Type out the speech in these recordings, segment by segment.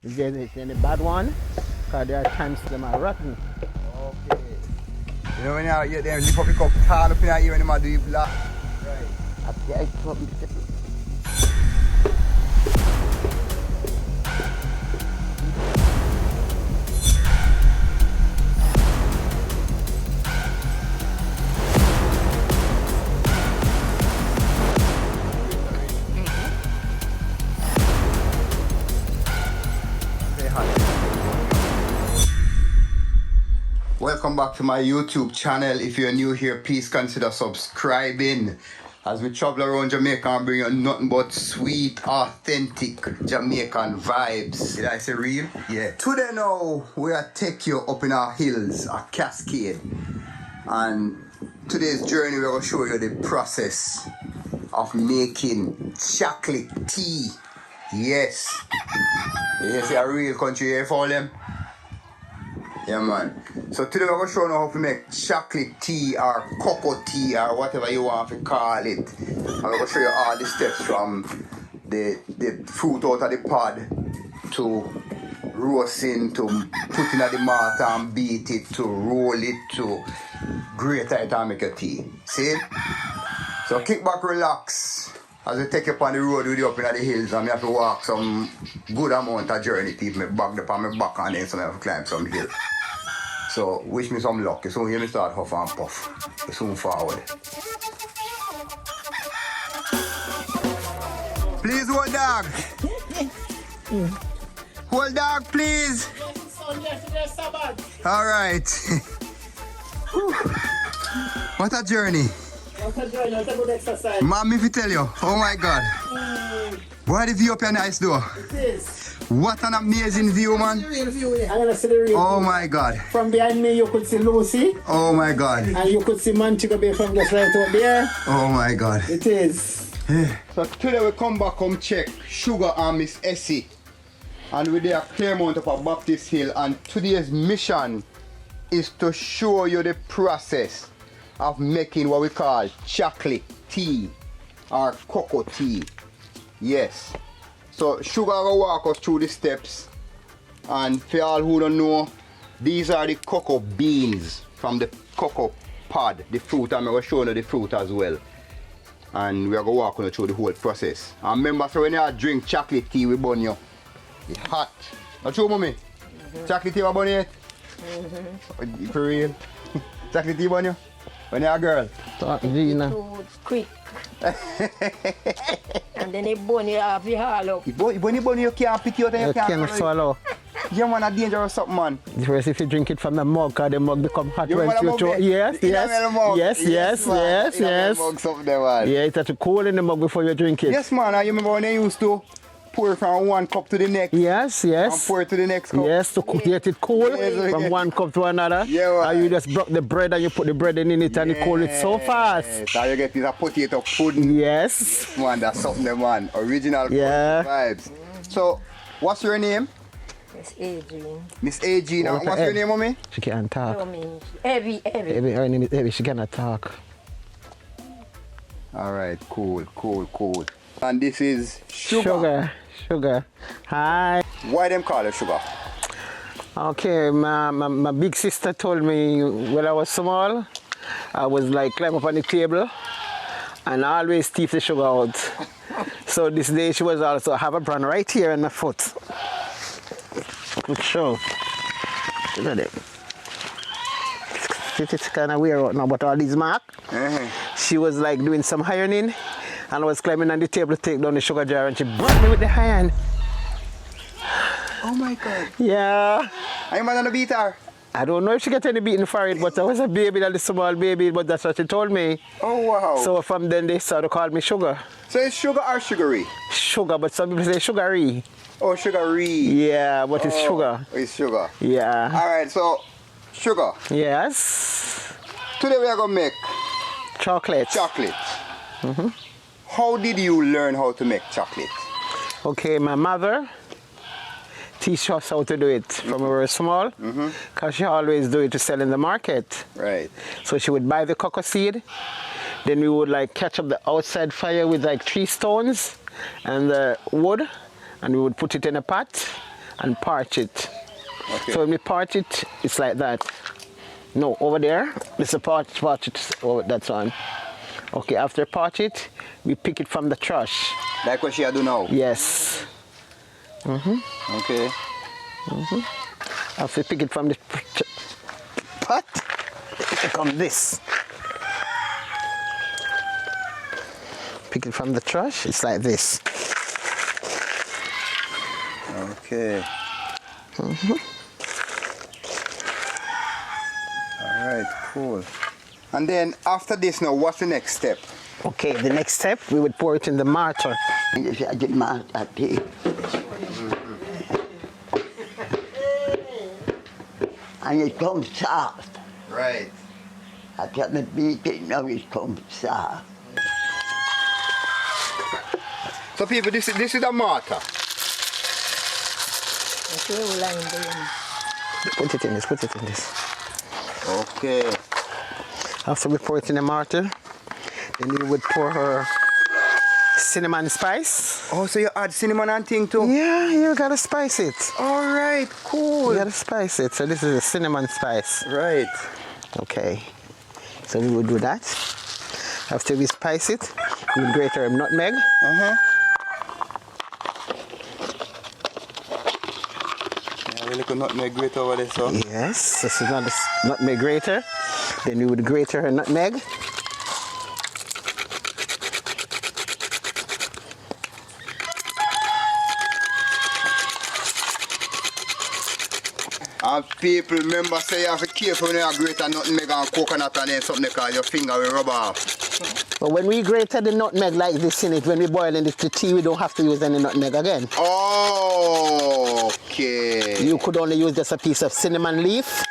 You get it in the bad one, because there are times them are rotten. Okay. You know when you get them, you pick up turn up in here when you do your black. Right. Up there, it's probably Welcome back to my YouTube channel. If you're new here, please consider subscribing as we travel around Jamaica and bring you nothing but sweet, authentic Jamaican vibes. Did I say real? Yeah. Today now, we are take you up in our hills, a cascade. And today's journey, we're going to show you the process of making chocolate tea. Yes. Yes, a real country here for them. Yeah, man. So today we're going to show you how to make chocolate tea or cocoa tea or whatever you want to call it. And we're going to show you all the steps from the fruit out of the pod to roasting, to putting at the malt and beat it, to roll it, to grate it and make a tea. See? So kick back, relax. As we take you on the road with you up in the hills and we have to walk some good amount of journey, keep me back up on my back and then so I have to climb some hill. So wish me some luck. You soon hear me start huff and puff. You soon forward. Please hold dog. Hold dog, please. Alright. What a journey. That's a good exercise. Mom, if you tell you, oh my God. Boy, the view up here nice though. It is. What an amazing view, man. I'm gonna see the real Oh view. my God. From behind me, you could see Lucy. Oh my God. And you could see Manchego Bay from just right out there. Oh my God. It is. So today we come back check Sugar and Miss Essie. And we're there at Claremont up at Baptist Hill. And today's mission is to show you the process of making what we call chocolate tea or cocoa tea. Yes. So Sugar will walk us through the steps, and for all who don't know, these are the cocoa beans from the cocoa pod, the fruit, and I'm going to show you the fruit as well. And we are going to walk you through the whole process. And remember, so when you drink chocolate tea with bun you, it's hot. Not true, mommy? Chocolate tea with bun yet? For real? Chocolate tea bun you? When you're a girl? Gina. Too quick. And then they bone you off the hall up. When you bun you can't pick it out and you You can't can't swallow. Yeah, man, a dangerous something, man. First, if you drink it from the mug, because the mug become hot You when want a you mug throw. there? Yes, You yes, want a mug? yes, man. yes, You want a yes. mug something there, man. Yeah, it has to cool in the mug before you drink it. Yes, man. I remember when they used to pour from one cup to the next. Yes, And yes. pour it to the next cup. Yes, to get it cool Yes, from yes. one cup to another. Yeah, right. And you just broke the bread and you put the bread in it and you cool it so fast. So you get this a potato pudding. Yes. Man, that's something there, man. Original Yeah. vibes. So, what's your name? It's Adrian. Miss A.G. Now, What's what's her your name? name, mommy? She can't talk. I mean, heavy. Her name is Evie. She cannot talk. Alright, cool. And this is Sugar. Sugar. Hi. Why them call her Sugar? Okay, my big sister told me when I was small, I was like climb up on the table and I always thief the sugar out. So this day she was also have a brand right here in my foot. Good show. Look at it. It's kind of weird right now, but all these mark. She was like doing some ironing and I was climbing on the table to take down the sugar jar and she brought me with the iron. Oh my God. Yeah. Are you man on the beat her? I don't know if she got any beating for it, but I was a baby, that is a small baby, but that's what she told me. Oh wow. So from then they started to call me Sugar. So it's Sugar or Sugary? Sugar, but some people say Sugary. Oh, Sugary. Yeah, but it's Sugar. It's Sugar. Yeah. Alright, so Sugar. Yes. Today we are going to make Chocolate. chocolate. How did you learn how to make chocolate? Okay, my mother teach us how to do it from when we were small, because she always do it to sell in the market. Right. So she would buy the cocoa seed, then we would like catch up the outside fire with like 3 stones and the wood, and we would put it in a pot and parch it. Okay. So when we parch it, it's like that. No, over there, it's a parch it over that one. Okay, after parch it, we pick it from the trash. Like what she do now? Yes. Okay. After we pick it from the pot, it becomes this. Pick it from the trash, it's like this. Okay. All right, cool. And then after this now, what's the next step? Okay, the next step, we would pour it in the mortar. And it comes soft. Right. I got the beat it, now it comes soft. So people, this is the mortar. Put it in this, put it in this. Okay. After we pour it in the mortar, then we would pour her cinnamon spice. Oh, so you add cinnamon and thing too? Yeah, you gotta spice it. All right, cool. You gotta spice it. So this is a cinnamon spice. Right. Okay. So we would do that. After we spice it, we would grate our nutmeg. Yeah, we look a nutmeg grate over there, so. Yes, this is not a nutmeg grater. Then we would grate her nutmeg. And people, remember, say you have to be careful when you grate a nutmeg and coconut and then something because your finger will rub off. But when we grated the nutmeg like this in it, when we boil in the tea, we don't have to use any nutmeg again. Oh, okay. You could only use just a piece of cinnamon leaf.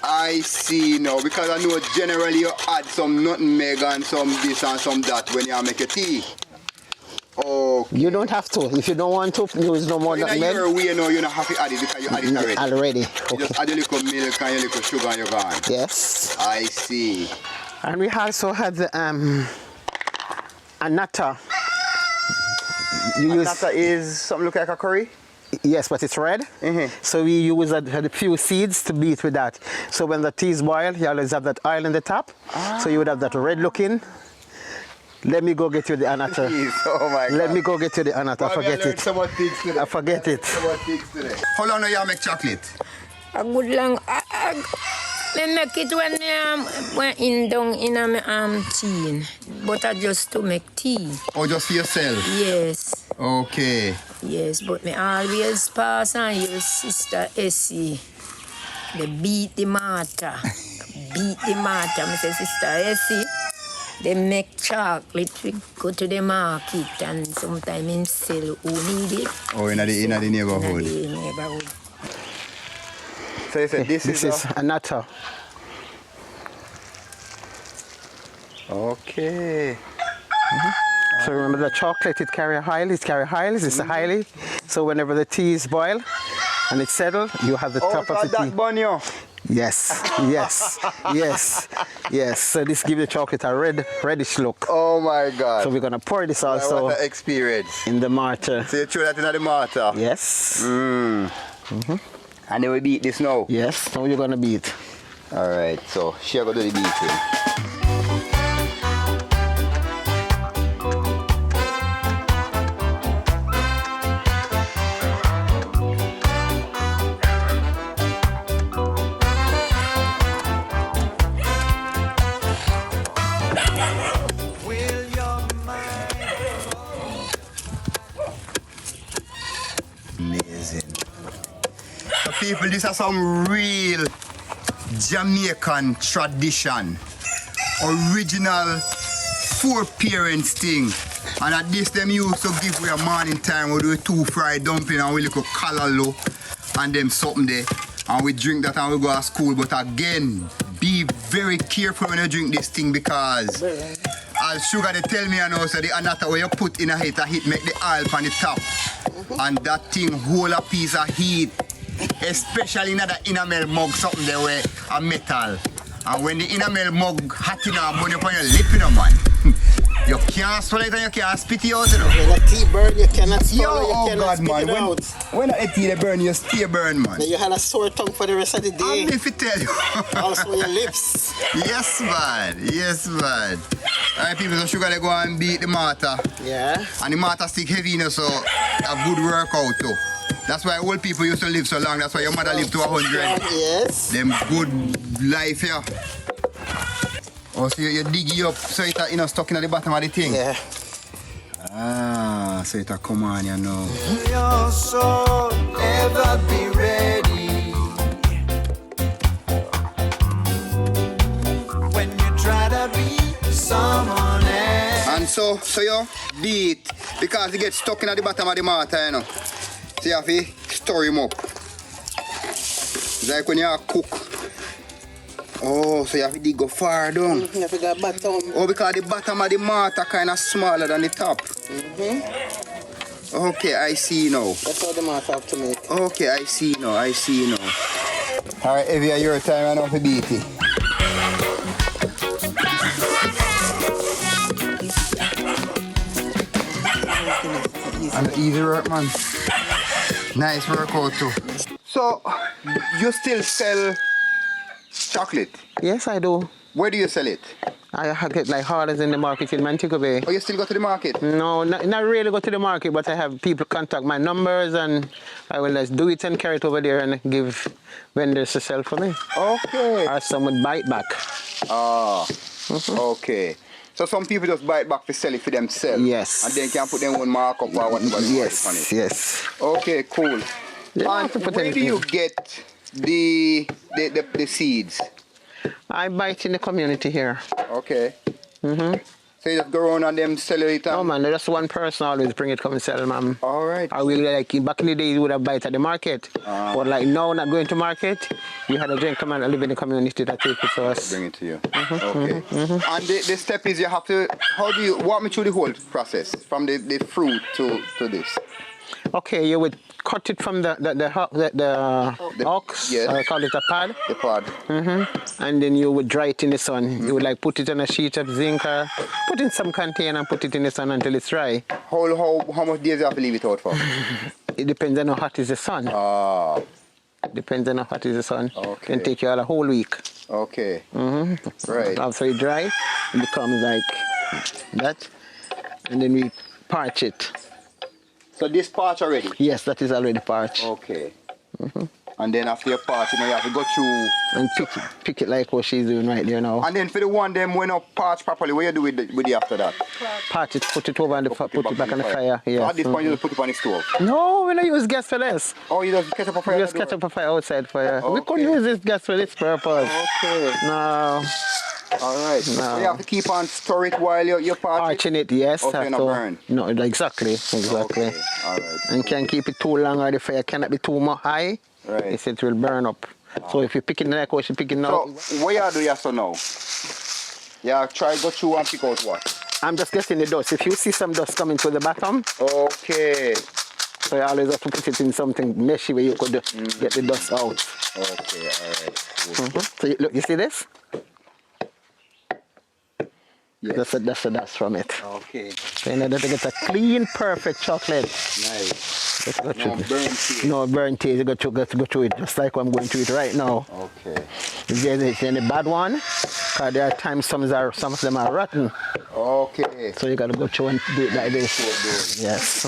I see now, because I know generally you add some nutmeg and some this and some that when you make a tea. Okay. You don't have to. If you don't want to, use no more In a nutmeg. year way, you know, you don't have to add it because you add it already. Already. You Okay. just add a little milk and a little sugar and you're gone. Yes. I see. And we also had the annata. Annata is something look like a curry? Yes, but it's red. So we use a few seeds to beat with that. So when the tea is boiled, you always have that oil in the top. So you would have that red looking. Let me go get you the annata. Jeez, oh my God. Let me go get you the annata. I forget it. I I forget it. How long do you make chocolate? A good long. Me make it when in down in a tea, but I just to make tea. Or just for yourself? Yes, Okay. yes, but me always pass on your sister Essie. They beat the mortar, beat the mortar. Me say sister Essie. They make chocolate, we go to the market and sometimes in sell who need it. Oh, in the neighborhood. In the neighborhood. So you said this This is annata. Okay. So remember the chocolate, it carry highly, it's a highly. So whenever the tea is boiled and it's settled, you have the top of the tea. That bun you. Yes, yes, yes, yes. So this gives the chocolate a reddish look. Oh my God. So we're gonna pour this also What an experience. in the mortar. So you throw that in the mortar? Yes. And then we beat this now? Yes, now you're gonna beat. Alright, so she gonna do the beating. Amazing. So people, this is some real Jamaican tradition. Original four parents thing. And at this them used to give we a morning time we do 2 fried dumpling and we little callaloo and them something there. And we drink that and we go to school. But again, be very careful when you drink this thing because as sugar they tell me and also the annata where you put in a heat make the oil on the top. And that thing hold a piece of heat. Especially in that enamel mug something there where a metal. And when the enamel mug hot enough burn up on your lip, you know, man. You can't swallow it and you can't spit it out, you know. When a tea burn, you cannot Yo, swallow, you oh cannot God, spit man. it out. When a tea they burn, you stay burn, man. Then you had a sore tongue for the rest of the day. I'm if it tell you. Also your lips. Yes, man. Yes, man. Alright, people, so sugar they go and beat the mortar. Yeah. And the mortar stick heavy, you know, so a good workout too. That's why old people used to live so long. That's why your mother lived to 100. Yes. Them good life here. Oh, so you dig it up so it's you know, stuck in the bottom of the thing? Yeah. Ah, so it's come on, you know. Your soul ever be ready when you try to be someone else. And so you beat because it gets stuck in the bottom of the mortar, you know. So you have to stir him up. It's like when you cook. Oh, so you have to dig go far down. You have to go bottom. Oh, because the bottom of the mortar kind of smaller than the top. Okay, I see now. That's how the mortar have to make. Okay, I see now. Alright, every your time I know to beat it. And easy work, man. Nice workout too. So, you still sell chocolate? Yes, I do. Where do you sell it? I get like orders in the market in Montego Bay. Oh, you still go to the market? No, not really go to the market, but I have people contact my numbers and I will just do it and carry it over there and give vendors to sell for me. Okay. Or some would buy it back. Ah, okay. So some people just buy it back to sell it for themselves? Yes. And then can put their own markup or whatever on it? Yes. Okay, cool. Yeah, And to put where do anything. you get the seeds? I buy it in the community here. Okay. So you just go around and them sell it? Oh man, just one person always bring it, come and sell, man. All right. I will like back in the days you would have buy it at the market. But like now not going to market, you had a gentleman that live in the community that take it to us. Bring it to you. Okay. And the step is you have to, how do you, walk me through the whole process from the fruit to this? Okay, you would cut it from the ox, yes. I call it a pad. The pod. And then you would dry it in the sun. You would like put it on a sheet of zinc, put in some container and put it in the sun until it's dry. How much days you have to leave it out for? It depends on how hot is the sun. Ah, Depends on how hot is the sun. Okay. Can take you all a whole week. okay. Right. After it dry, it becomes like that. And then we parch it. So this parch already? Yes, that is already parched. Okay. And then after your parch, you know, you have to go through. And pick it like what she's doing right there now. And then for the one them when not parch properly, what you do with it after that? Parch it, put it over on the put it back on the fire. So Yes. at this point you just put it on the stove. No, we don't use gas for this. Oh, you just catch up a fire? We just catch up a fire outside fire. We Okay. couldn't use this gas for this purpose. Okay. No. Alright. So you have to keep on stir it while you're parching? Parching it, yes. Okay, have not to- burn. No, exactly. Okay. Alright. And can't keep it too long or the fire cannot be too much high. Right. It will burn up. So if you pick it like what you pick it now, So what you do yes or no? Yeah, try go through and pick out what? I'm just getting the dust. If you see some dust coming to the bottom, Okay. so you always have to put it in something meshy where you could get the dust out. Okay, alright. Cool. So look, you see this? Yes. That's the dust from it. Okay. So in order to get a clean, perfect chocolate, Nice. just go through No this. burn taste. No burn taste. You got to go through it just like I'm going through it right now. Okay. If there's any bad one, because there are times some of them are rotten. Okay. So you got to go through and do it like this. Yes.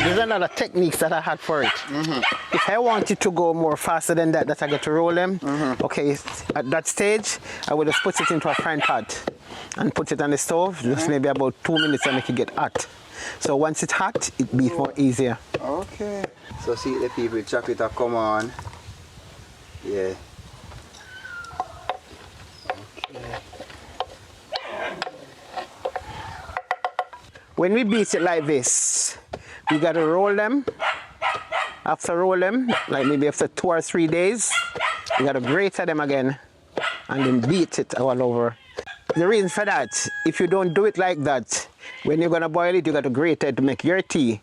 There's another techniques that I had for it. If I wanted to go more faster than that I get to roll them, okay, at that stage, I would just put it into a frying pot and put it on the stove, just maybe about 2 minutes and make it get hot. So once it's hot, it beats more easier. Okay. So see the people, chocolate have come on. Yeah. When we beat it like this, we got to roll them. After roll them, like maybe after 2 or 3 days, we got to grate them again and then beat it all over. The reason for that, if you don't do it like that, when you're going to boil it, you got to grate it to make your tea.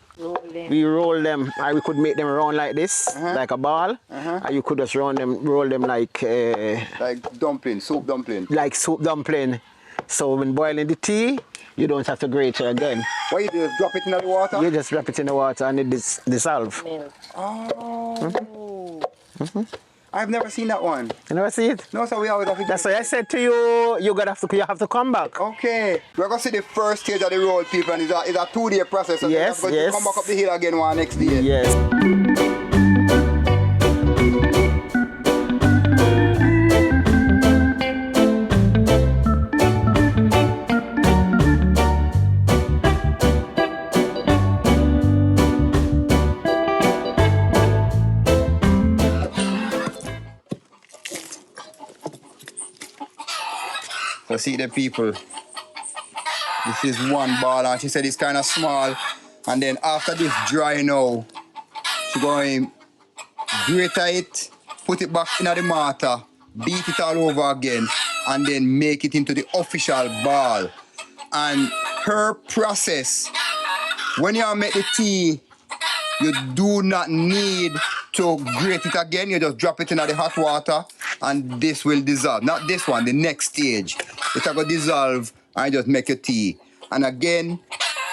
we roll them, and we could make them round like this, like a ball, and you could just roll them like dumpling, soup dumpling. like soup dumpling. So when boiling the tea, you don't have to grate it again. What you do? Just drop it in the water? You just drop it in the water and it dissolve. Oh. I've never seen that one. You never see it? No, so we always have to. That's why I said to you, you have to come back. Okay. We're going to see the first stage of the roll, people, and it's a 2-day process. So Yes, we're going to come back up the hill again one next day. Yes. So see the people. This is one ball, and she said it's kind of small. And then after this dry now, she going grate it, put it back in the mortar, beat it all over again, and then make it into the official ball. And her process, when you make the tea, you do not need to grate it again. You just drop it in the hot water and this will dissolve. Not this one, the next stage. It will dissolve and just make your tea. And again,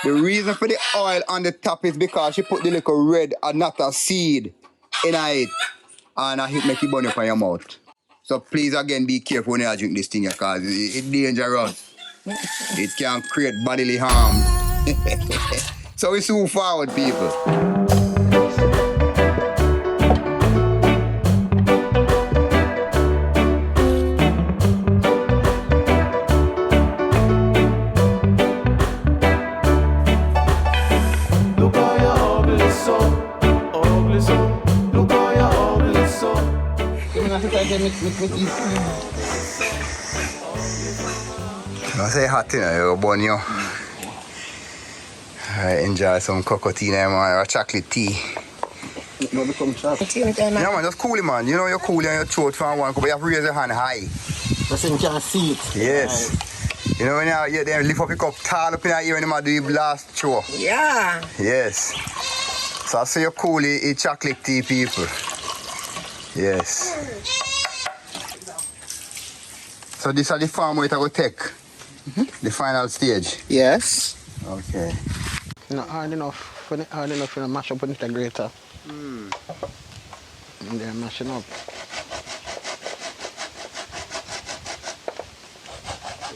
the reason for the oil on the top is because she put the little red anata seed in it and it make it burn up on your mouth. So please again be careful when you drink this thing because it's dangerous. It can create bodily harm. So we move forward, people. I say hot, you know, burn you. I enjoy some cocoa tea now, man, or chocolate tea. No become chocolate. Yeah, man, just cool it, man. You know you're cool in your throat for one, but you have to raise your hand high. That's you can see it. Yes. Right. You know when you then lift up your cup tall up in the ear when you do the last show. Yeah. Yes. So I say you cool it chocolate tea, people. Yes. So this is the farm where it will take. The final stage. Yes. Okay. Not hard enough. When it's hard enough, you mash up with the grater. And then mashing up.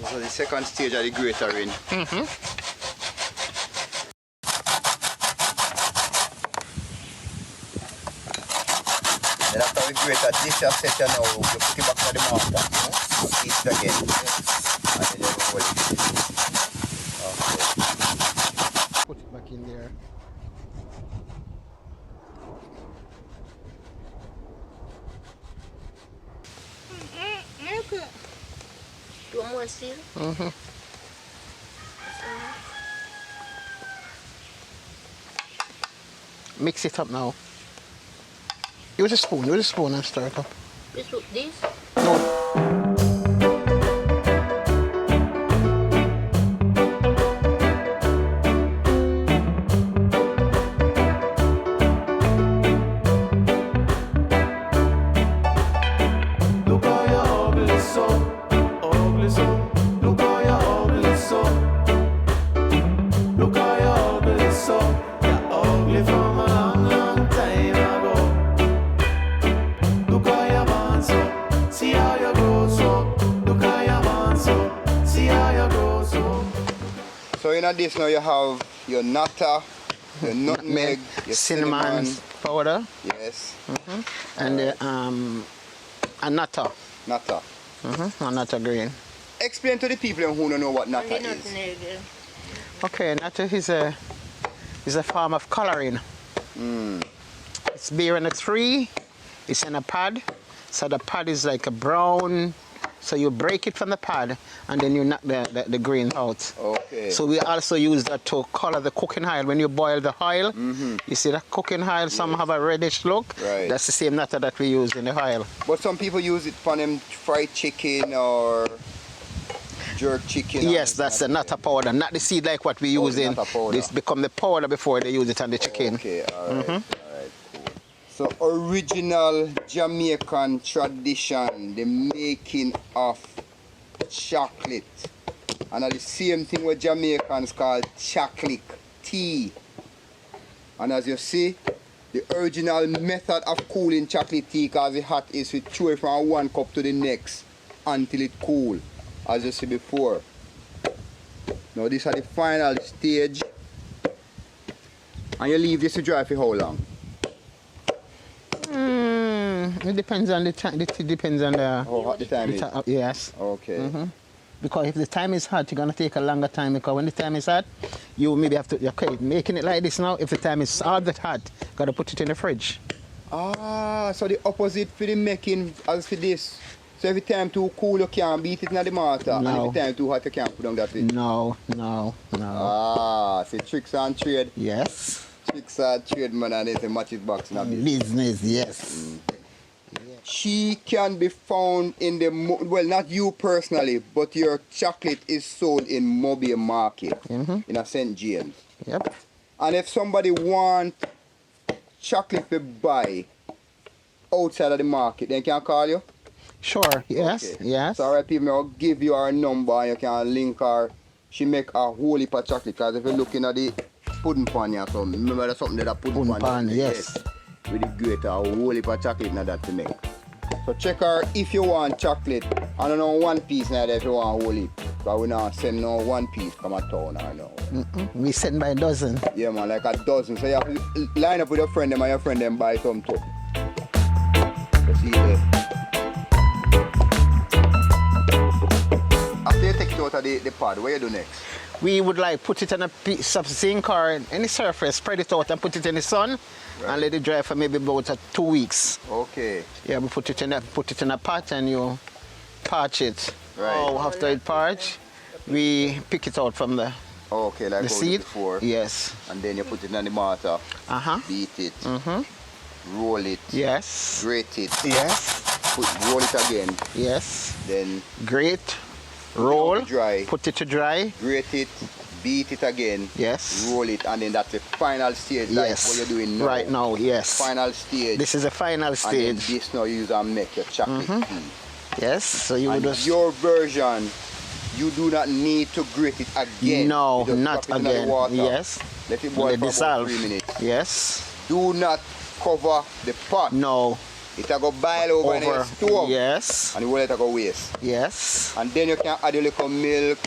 So the second stage of the gratering. Then after we grate this, you set you now, you put it back in the mortar. Beat it again. And then you roll it. Okay. Put it back in there. You want more still? Mix it up now. Use a spoon and stir it up. This? No. So in this now you have your nata, your nutmeg, your cinnamon powder. Yes. And the annata. Nata. Annata green. Explain to the people who don't know what nata is. Okay, nata is a form of coloring. It's bearing a tree. It's in a pod. So the pod is like a brown. So you break it from the pod and then you knock the grain out. Okay. So we also use that to color the cooking oil. When you boil the oil, you see that cooking oil, some have a reddish look. Right. That's the same nata that we use in the oil. But some people use it for them fried chicken or... jerk chicken. Yes, that's the nata powder, not the seed like what we use in. nata powder. This become the powder before they use it on the chicken. Okay, alright, alright, cool. So original Jamaican tradition, the making of chocolate. And the same thing with Jamaicans call chocolate tea. And as you see, the original method of cooling chocolate tea, because it's hot, is we throw it from one cup to the next until it cool, as you see before. Now this is the final stage. And you leave this to dry for how long? It depends on the time. It depends on the. How hot the time is? Yes. Okay. Because if the time is hot, you're gonna take a longer time. Because when the time is hot, you maybe have to. Okay, making it like this now. If the time is all that hot, gotta put it in the fridge. Ah, so the opposite for the making as for this. So every time too cool, you can't beat it in the mortar. No. And every time too hot, you can't put on that thing. No. Ah, see tricks and trade. Yes. Tricks and trade, man, and it's a matches box in a bit. Business, yes. She can be found in the, well, not you personally, but your chocolate is sold in Mobile Market in a St. James. Yep. And if somebody want chocolate to buy outside of the market, then can call you? Sure. Yes. Okay. Yes. So alright, people, I'll give you our number and you can link her. She make a whole heap of chocolate, because if you're looking at the pudding pan or something, remember there's something that a pudding pan. Yes. With the grater, a whole heap of chocolate in that to make. So check her if you want chocolate. I don't know one piece now if you want whole heap. But we not send no one piece from a town or no. We send by a dozen. Yeah man, like a dozen. So you have to line up with your friend them and your friend them buy some too. You see there. After you take it out of the pod, what you do next? We would like put it on a piece of zinc or any surface, spread it out and put it in the sun, and let it dry for maybe about 2 weeks. Okay. Yeah, we put it in a pot and you parch it. Right. Oh, after it parch, we pick it out from the Okay, like the how we seed. did before. Yes. And then you put it in the mortar. Beat it. Roll it. Yes. Grate it. Yes. Roll it again. Yes. Then Grate. Roll. Dry. Put it to dry. Grate it. Beat it again. Yes. Roll it, and then that's the final stage. Like Yes. what you're doing now. Right now, yes. Final stage. This is the final And then stage. this now you use and make your chocolate tea. Yes. So you would And just. your version, you do not need to grate it again. No, You just not drop it in the again. water. Yes. Let it boil Let for it about dissolve. 3 minutes. Yes. Do not cover the pot. No. It'll go boil over in the stove. Yes. And you will let it go waste. Yes. And then you can add a little milk.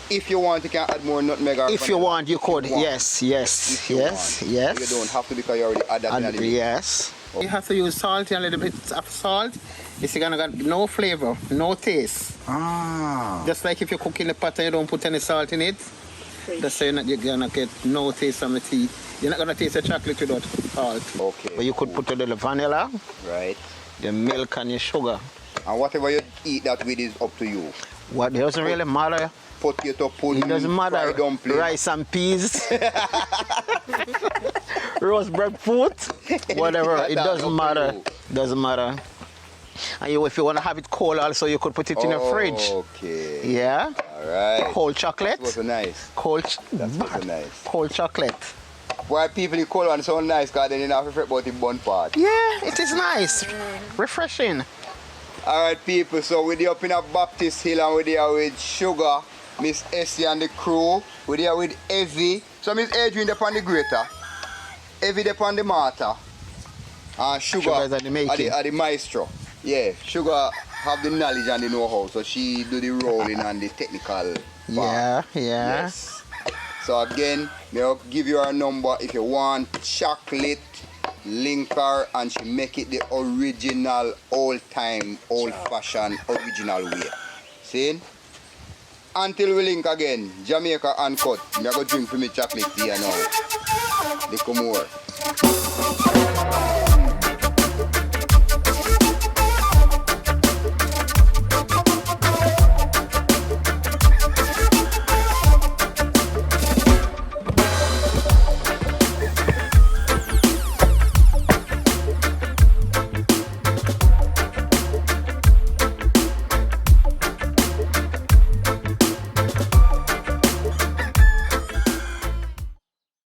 If you want, you can add more nutmeg. Or If you vanilla. want, you could. If you want. Yes. Yes. If you Yes. want. Yes. You don't have to because you already add that in And the milk. yes. You have to use salt and a little bit of salt. It's gonna get no flavor, no taste. Ah. Just like if you cook in the pot and you don't put any salt in it, that's so you're gonna get no taste from the tea. You're not gonna taste the chocolate without salt. Okay. But you could put a little vanilla, Right. the milk and your sugar. And whatever you eat that with is up to you. What doesn't really matter. Potato pudding, It doesn't matter. fried dumpling. Rice and peas, roast breadfruit, whatever. It That's doesn't up to matter. you. Doesn't matter. And if you want to have it cold, also you could put it in the fridge. Okay. Yeah. All right. Cold chocolate. That was nice. Cold. Nice. Cold chocolate. Why people the cold one so nice? Because they didn't have to fret about the bun part. Yeah, it is nice, refreshing. All right, people. So we're there up in a Baptist Hill and we're there with Sugar, Miss Essie and the crew. We're there with Evie. So Miss Adrian up on the grater, Evie up on the mortar, and Sugar Sugar's at the making. at the maestro. Yeah, Sugar have the knowledge and the know-how, so she do the rolling and the technical part. Yeah. Yes. So again, I'll give you her number if you want chocolate. Link her and she make it the original, old-time, old-fashioned, original way. See? Until we link again, Jamaica Uncut. I'm going to drink for me chocolate tea now. Little more.